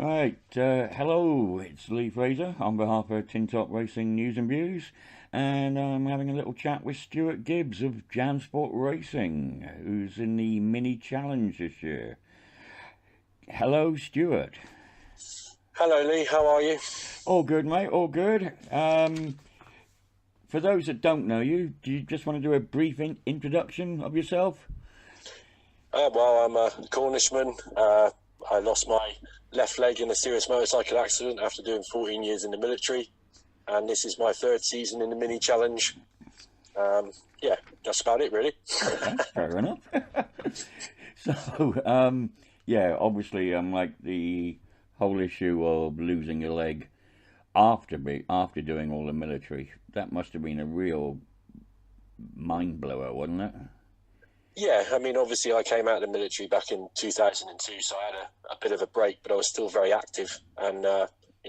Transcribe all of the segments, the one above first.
Right, hello, it's Lee Fraser on behalf of Tin Top Racing News and Views, and I'm having a little chat with Stuart Gibbs of Jamsport Racing, who's in the mini challenge this year. Hello, Stuart. Hello, Lee. How are you? All good, mate, all good. For those that don't know you, do you just want to do a brief introduction of yourself? Well, I'm a Cornishman. I lost my left leg in a serious motorcycle accident after doing 14 years in the military, and this is my third season in the mini challenge. Yeah, that's about it, really. Okay, fair enough. So, yeah, obviously, like the whole issue of losing your leg after doing all the military, that must have been a real mind blower, wasn't it? Yeah, I mean, obviously, I came out of the military back in 2002, so I had a bit of a break, but I was still very active and,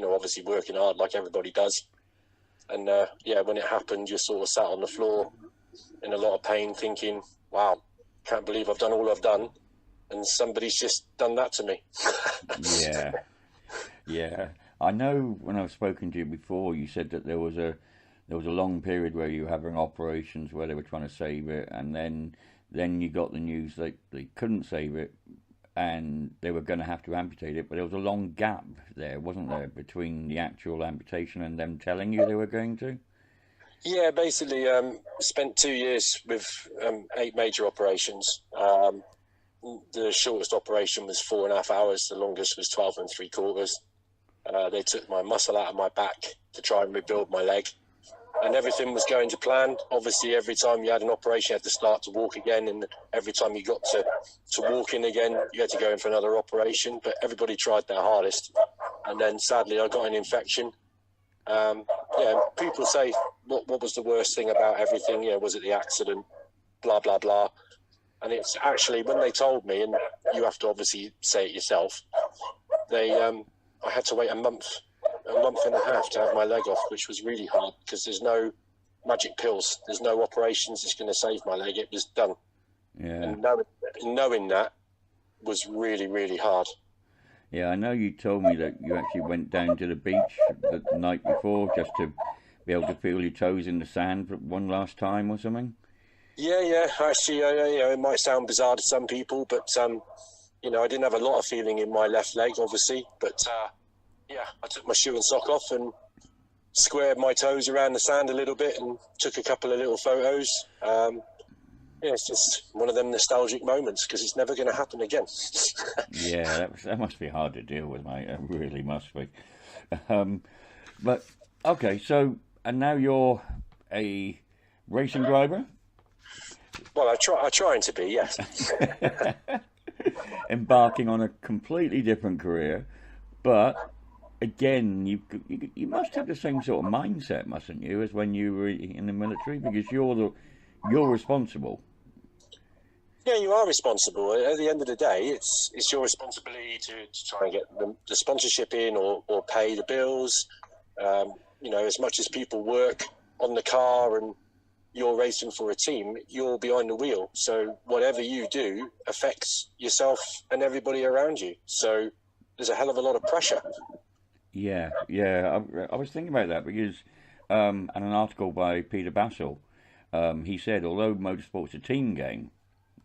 obviously working hard like everybody does. And, yeah, when it happened, you sort of sat on the floor in a lot of pain thinking, wow, can't believe I've done all I've done. And somebody's just done that to me. Yeah, yeah. I know when I've spoken to you before, you said that there was a long period where you were having operations where they were trying to save it, and then you got the news that they couldn't save it, and they were going to have to amputate it. But there was a long gap there, wasn't there, between the actual amputation and them telling you they were going to? Yeah, basically, spent 2 years with 8 major operations. The shortest operation was 4.5 hours. The longest was 12 and 3/4. They took my muscle out of my back to try and rebuild my leg, and everything was going to plan. Obviously, every time you had an operation, you had to start to walk again, and every time you got to walking again, you had to go in for another operation. But everybody tried their hardest, and then sadly, I got an infection. Yeah, people say, what was the worst thing about everything? Yeah, was it the accident? Blah blah blah. And it's actually when they told me, and you have to obviously say it yourself. I had to wait a month and a half to have my leg off, which was really hard because there's no magic pills, there's no operations that's going to save my leg. It was done, Yeah, and knowing that was really, really hard. yeah. I know you told me that you actually went down to the beach the night before just to be able to feel your toes in the sand for one last time or something. Yeah, yeah. Actually, it might sound bizarre to some people, but I didn't have a lot of feeling in my left leg, obviously, but yeah, I took my shoe and sock off and squared my toes around the sand a little bit and took a couple of little photos. Yeah, it's just one of them nostalgic moments because it's never going to happen again. Yeah, that must be hard to deal with, mate. It really must be. Um, but okay, so and now you're a racing driver, Well, I trying to be, yes. embarking on a completely different career, but again, you must have the same sort of mindset, mustn't you, as when you were in the military, because you're responsible. Yeah, you are responsible. At the end of the day, it's your responsibility to try and get the sponsorship in or pay the bills. As much as people work on the car and you're racing for a team, you're behind the wheel. So whatever you do affects yourself and everybody around you. So there's a hell of a lot of pressure. Yeah, yeah. I was thinking about that because, in an article by Peter Bassel, he said although motorsport's a team game,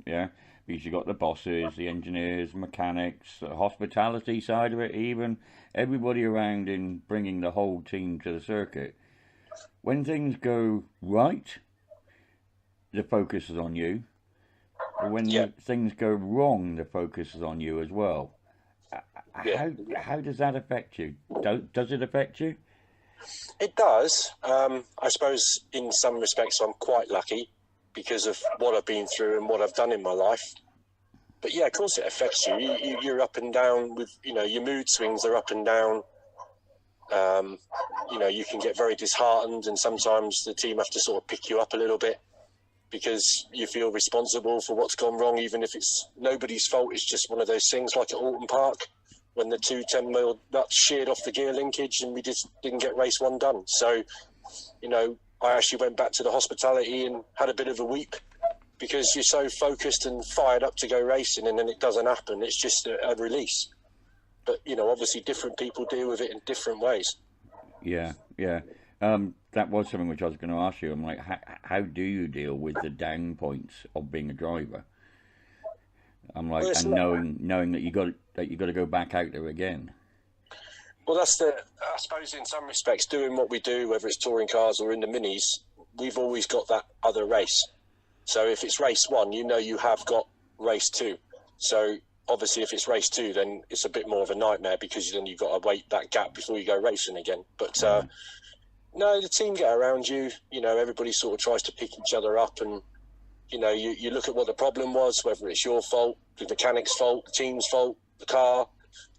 yeah, because you got the bosses, the engineers, mechanics, the hospitality side of it, even everybody around in bringing the whole team to the circuit. When things go right, the focus is on you. But when Yeah, things go wrong, the focus is on you as well. yeah. How does that affect you? Does it affect you? It does. I suppose in some respects I'm quite lucky because of what I've been through and what I've done in my life. But yeah, of course it affects you. You're up and down with, your mood swings are up and down. You can get very disheartened, and sometimes the team have to sort of pick you up a little bit because you feel responsible for what's gone wrong, even if it's nobody's fault. It's just one of those things like at Alton Park when the two 10mm nuts sheared off the gear linkage and we just didn't get race one done. So, I actually went back to the hospitality and had a bit of a weep because you're so focused and fired up to go racing, and then it doesn't happen. It's just a release. But, you know, obviously different people deal with it in different ways. Yeah, yeah. That was something which I was going to ask you. I'm like, how do you deal with the down points of being a driver? I'm like, Well, and knowing that you got to go back out there again. well, that's I suppose in some respects, doing what we do, whether it's touring cars or in the minis, we've always got that other race. So if it's race 1, you know you have got race 2. So obviously if it's race 2, then it's a bit more of a nightmare, because then you've got to wait that gap before you go racing again. But no, the team get around you. You know, everybody sort of tries to pick each other up, and you know, you look at what the problem was, whether it's your fault, the mechanic's fault, the team's fault, the car,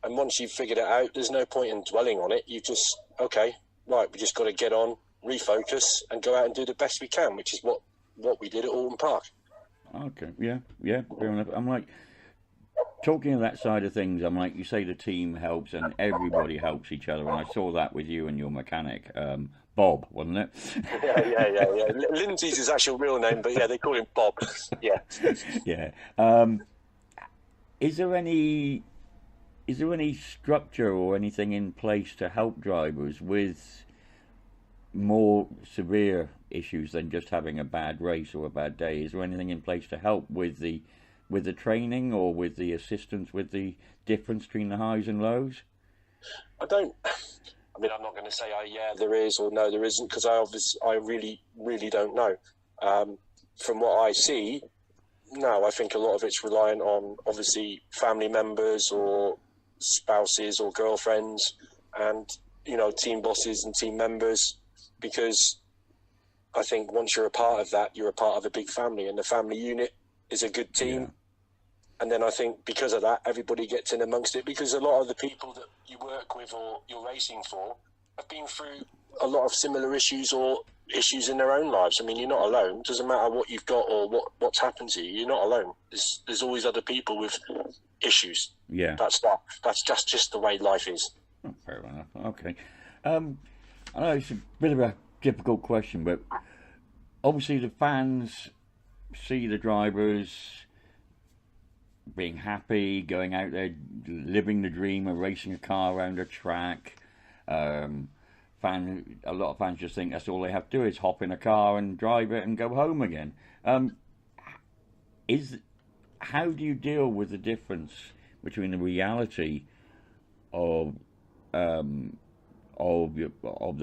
and once you've figured it out, there's no point in dwelling on it. You just, okay, right, we just got to get on, refocus, and go out and do the best we can, which is what we did at Alton Park. Okay, yeah, fair enough. I'm like, talking of that side of things, I'm like, you say the team helps and everybody helps each other, and I saw that with you and your mechanic, Bob, wasn't it? Yeah. Lindsay's his actual real name, but yeah, they call him Bob. Yeah. Yeah. Is there any structure or anything in place to help drivers with more severe issues than just having a bad race or a bad day? Is there anything in place to help with the training or with the assistance with the difference between the highs and lows? I'm not going to say, yeah, there is, or no, there isn't, because I really, really don't know. From what I see, no, I think a lot of it's reliant on, obviously, family members or spouses or girlfriends and, you know, team bosses and team members, because I think once you're a part of that, you're a part of a big family, and the family unit is a good team. Yeah. And then I think because of that, everybody gets in amongst it, because a lot of the people that you work with or you're racing for have been through a lot of similar issues or issues in their own lives. I mean, you're not alone. It doesn't matter what you've got or what's happened to you. You're not alone. There's always other people with issues. Yeah. That's just the way life is. Oh, fair enough. Okay. I know it's a bit of a difficult question, but obviously the fans see the drivers being happy, going out there, living the dream of racing a car around a track. A lot of fans just think that's all they have to do is hop in a car and drive it and go home again. How do you deal with the difference between the reality of the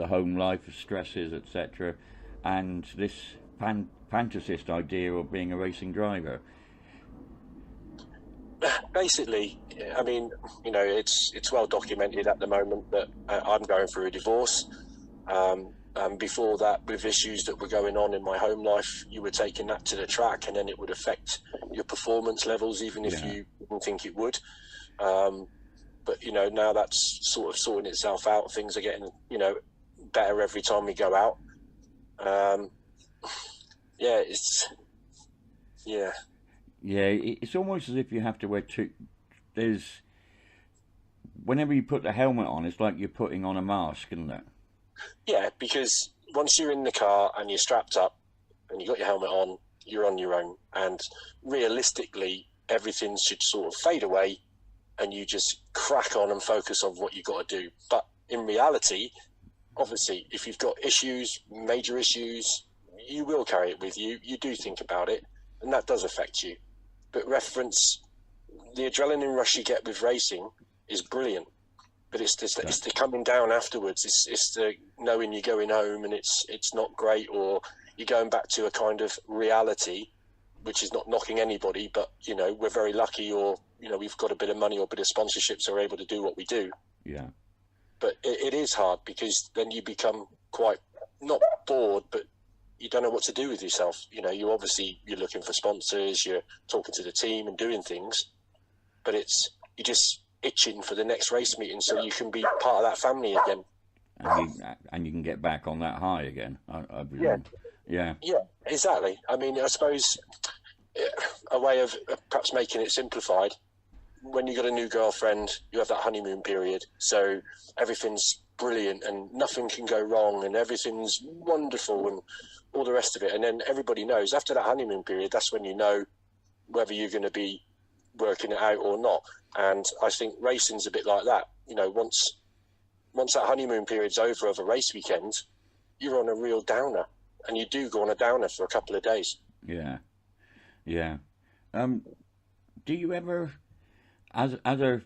home life, stresses, etc., and this fantasist idea of being a racing driver? Basically, I mean, you know, it's well documented at the moment that I'm going through a divorce. Before that, with issues that were going on in my home life, you were taking that to the track, and then it would affect your performance levels, even if you didn't think it would. But, you know, now that's sort of sorting itself out. Things are getting, you know, better every time we go out. Yeah, it's almost as if you have to wear two. Whenever you put the helmet on, it's like you're putting on a mask, isn't it? Yeah, because once you're in the car and you're strapped up and you got your helmet on, you're on your own. And realistically, everything should sort of fade away and you just crack on and focus on what you've got to do. But in reality, obviously, if you've got issues, major issues, you will carry it with you. You do think about it, and that does affect you. But reference, the adrenaline rush you get with racing is brilliant. But it's the coming down afterwards. It's the knowing you're going home and it's not great, or you're going back to a kind of reality, which is not knocking anybody, but, you know, we're very lucky, or, you know, we've got a bit of money or a bit of sponsorships, so we're able to do what we do. Yeah. But it is hard, because then you become quite, not bored, but you don't know what to do with yourself. You know, you're looking for sponsors, you're talking to the team and doing things, but you're just itching for the next race meeting so you can be part of that family again. And you can get back on that high again, I presume. Yeah, exactly. I mean, I suppose a way of perhaps making it simplified, when you got a new girlfriend, you have that honeymoon period, so everything's brilliant and nothing can go wrong and everything's wonderful and all the rest of it. And then everybody knows after that honeymoon period, that's when you know whether you're going to be working it out or not. And I think racing's a bit like that. You know, once that honeymoon period's over of a race weekend, you're on a real downer, and you do go on a downer for a couple of days. Yeah, yeah. Do you ever, as a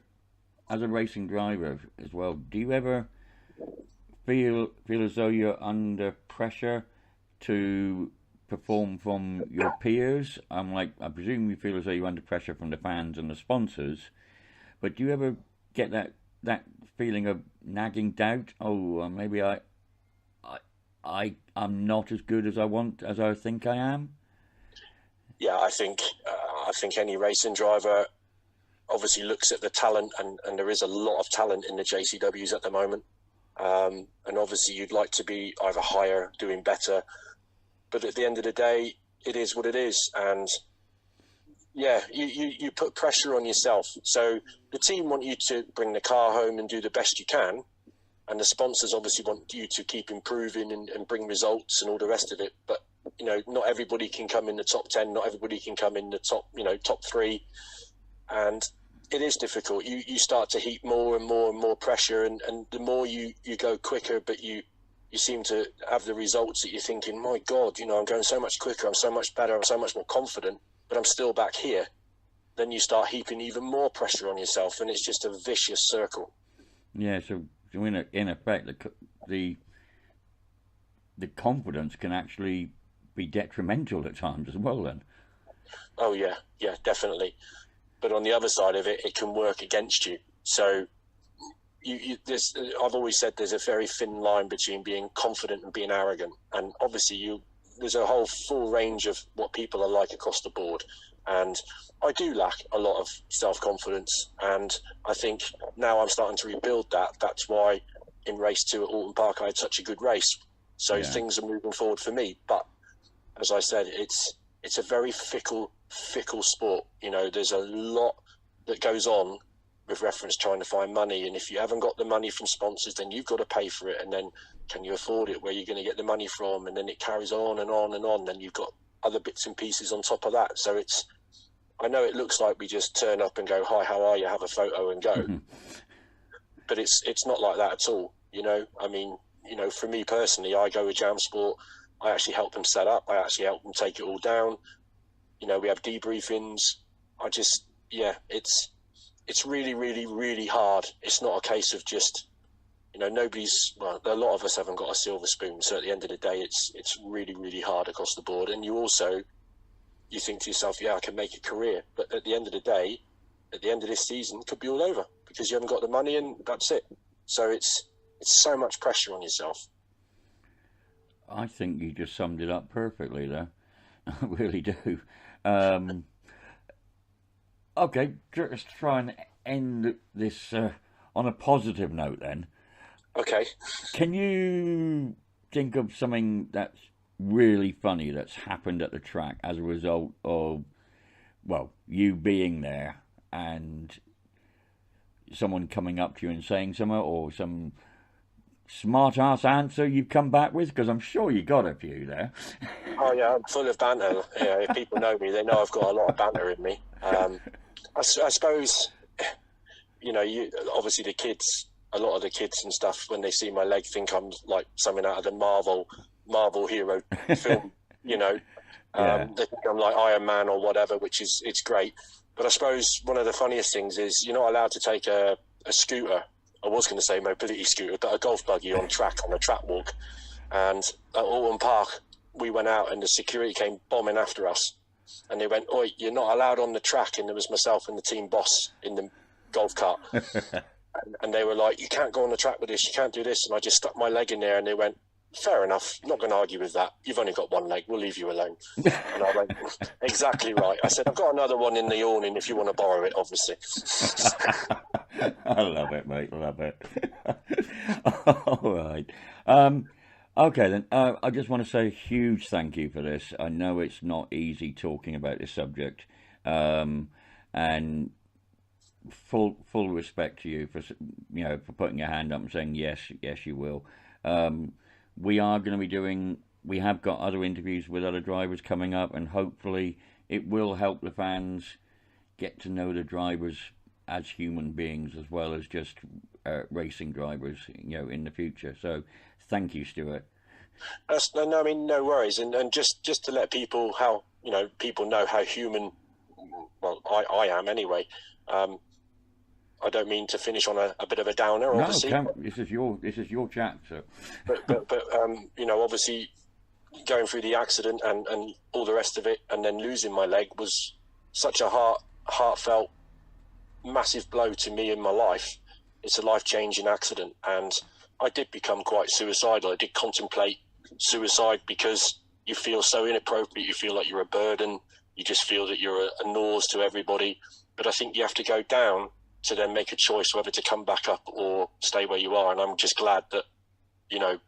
racing driver as well, do you ever feel as though you're under pressure to perform from your peers? I presume you feel as though you're under pressure from the fans and the sponsors, but do you ever get that feeling of nagging doubt? Oh, maybe I'm not as good as I think I am. Yeah, I think any racing driver obviously looks at the talent, and there is a lot of talent in the JCWs at the moment. And obviously you'd like to be either higher, doing better, but at the end of the day, it is what it is. And yeah, you put pressure on yourself. So the team want you to bring the car home and do the best you can, and the sponsors obviously want you to keep improving and bring results and all the rest of it. But you know, not everybody can come in the top 10. Not everybody can come in the top 3. And it is difficult. You start to heap more and more and more pressure, and the more you go quicker, but you seem to have the results that you're thinking, my God, I'm going so much quicker, I'm so much better, I'm so much more confident, but I'm still back here. Then you start heaping even more pressure on yourself, and it's just a vicious circle. Yeah, so in effect, the confidence can actually be detrimental at times as well then. Oh yeah, definitely. But on the other side of it, it can work against you. So I've always said there's a very thin line between being confident and being arrogant. And obviously there's a whole full range of what people are like across the board. And I do lack a lot of self-confidence. And I think now I'm starting to rebuild that. That's why in race 2 at Alton Park, I had such a good race. So things are moving forward for me. But as I said, it's a very fickle sport. There's a lot that goes on with reference trying to find money, and if you haven't got the money from sponsors, then you've got to pay for it, and then can you afford it, where you're going to get the money from, and then it carries on and on and on. Then you've got other bits and pieces on top of that. So I know it looks like we just turn up and go, hi, how are you, have a photo and go. But it's not like that at all. I mean, for me personally, I go with Jamsport. I actually help them set up. I actually help them take it all down. We have debriefings. It's really, really, really hard. It's not a case of just, a lot of us haven't got a silver spoon. So at the end of the day, it's really, really hard across the board. And you think to yourself, yeah, I can make a career. But at the end of the day, at the end of this season, it could be all over because you haven't got the money, and that's it. So it's so much pressure on yourself. I think you just summed it up perfectly there. I really do. Okay, just try and end this on a positive note then. Okay. Can you think of something that's really funny that's happened at the track as a result of, you being there and someone coming up to you and saying something, or some smart-ass answer you've come back with? Because I'm sure you got a few there. Oh yeah, I'm full of banter. Yeah, if people know me, they know I've got a lot of banter in me. I suppose, obviously the kids, a lot of the kids and stuff, when they see my leg, think I'm like something out of the Marvel hero film. They think I'm like Iron Man or whatever, which is, it's great. But I suppose one of the funniest things is you're not allowed to take a scooter. I was going to say mobility scooter, but a golf buggy on a track walk. And at Alton Park, we went out and the security came bombing after us. And they went, oi, you're not allowed on the track. And there was myself and the team boss in the golf cart. and they were like, you can't go on the track with this, you can't do this. And I just stuck my leg in there and they went, fair enough, not going to argue with that. You've only got one leg, we'll leave you alone. And I went, exactly right. I said, I've got another one in the awning if you want to borrow it, obviously. I love it, mate, love it. All right. Okay, then. I just want to say a huge thank you for this. I know it's not easy talking about this subject, and full respect to you for putting your hand up and saying yes, you will. We are going to be we have got other interviews with other drivers coming up, and hopefully it will help the fans get to know the drivers as human beings as well as just racing drivers, in the future. So, thank you, Stuart. No, I mean, no worries, and just to let people people know how human, well, I am anyway. I don't mean to finish on a bit of a downer, No, obviously. this is your chapter. But obviously, going through the accident and all the rest of it, and then losing my leg was such a heartfelt, massive blow to me in my life. It's a life-changing accident, and I did become quite suicidal. I did contemplate suicide because you feel so inappropriate. You feel like you're a burden. You just feel that you're a nose to everybody. But I think you have to go down to then make a choice whether to come back up or stay where you are. And I'm just glad that,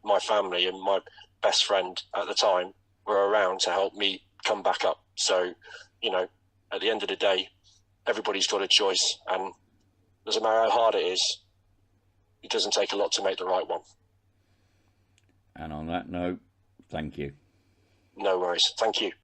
my family and my best friend at the time were around to help me come back up. So, at the end of the day, everybody's got a choice, and doesn't matter how hard it is, it doesn't take a lot to make the right one. And on that note, thank you. No worries. Thank you.